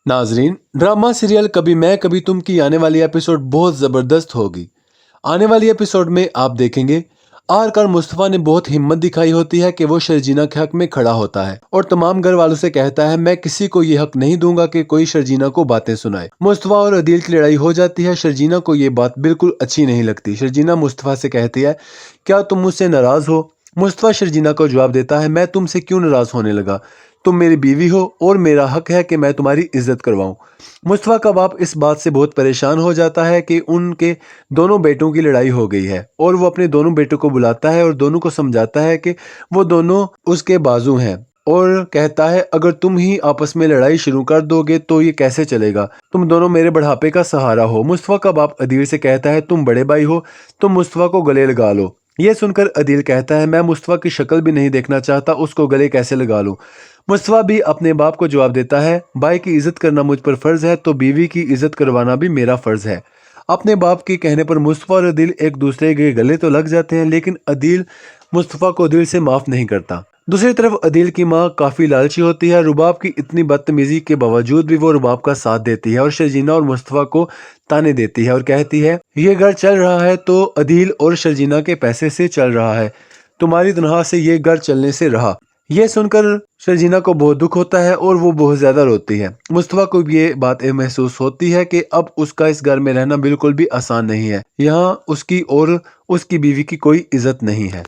नाजरीन, drama serial कभी मैं कभी तुम की आने वाली एपिसोड बहुत ज़बरदस्त होगी। आने वाली एपिसोड में आप देखेंगे आरकार मुस्तफ़ा ने बहुत हिम्मत दिखाई होती है कि वो शर्जीना के हक में खड़ा होता है और तमाम घर वालों से कहता है मैं किसी को ये हक नहीं दूंगा कि कोई शर्जीना को बातें सुनाए। मुस्तफ़ा और अदील की लड़ाई हो जाती है। शर्जीना को ये बात बिल्कुल अच्छी नहीं लगती। शर्जीना मुस्तफ़ा से कहती है क्या तुम मुझसे नाराज़ हो? मुस्तफ़ा शर्जीना को जवाब देता है मैं तुमसे क्यों नाराज़ होने लगा, तुम मेरी बीवी हो और मेरा हक है कि मैं तुम्हारी इज्जत करवाऊं। मुस्तफ़ा का बाप इस बात से बहुत परेशान हो जाता है कि उनके दोनों बेटों की लड़ाई हो गई है और वो अपने दोनों बेटों को बुलाता है और दोनों को समझाता है कि वो दोनों उसके बाजू हैं और कहता है अगर तुम ही आपस में लड़ाई शुरू कर दोगे तो ये कैसे चलेगा, तुम दोनों मेरे बढ़ापे का सहारा हो। मुस्तफ़ा का बाप अदील से कहता है तुम बड़े भाई हो, तुम मुस्तफ़ा को गले लगा लो। ये सुनकर अदील कहता है मैं मुस्तफ़ा की शक्ल भी नहीं देखना चाहता, उसको गले कैसे लगा लूं। मुस्तफ़ा भी अपने बाप को जवाब देता है भाई की इज्जत करना मुझ पर फर्ज है तो बीवी की इज्जत करवाना भी मेरा फर्ज है। अपने बाप के कहने पर मुस्तफ़ा और अदील एक दूसरे के गले तो लग जाते हैं लेकिन अदील मुस्तफ़ा को दिल से माफ नहीं करता। दूसरी तरफ अदील की माँ काफी लालची होती है। रुबाब की इतनी बदतमीजी के बावजूद भी वो रुबाब का साथ देती है और शर्जीना और मुस्तफ़ा को ताने देती है और कहती है ये घर चल रहा है तो अदील और शर्जीना के पैसे से चल रहा है, तुम्हारी तनख्वाह से ये घर चलने से रहा। यह सुनकर शर्जीना को बहुत दुख होता है और वो बहुत ज्यादा रोती है। मुस्तफ़ा को भी ये बात महसूस होती है कि अब उसका इस घर में रहना बिल्कुल भी आसान नहीं है। यहाँ उसकी और उसकी बीवी की कोई इज्जत नहीं है।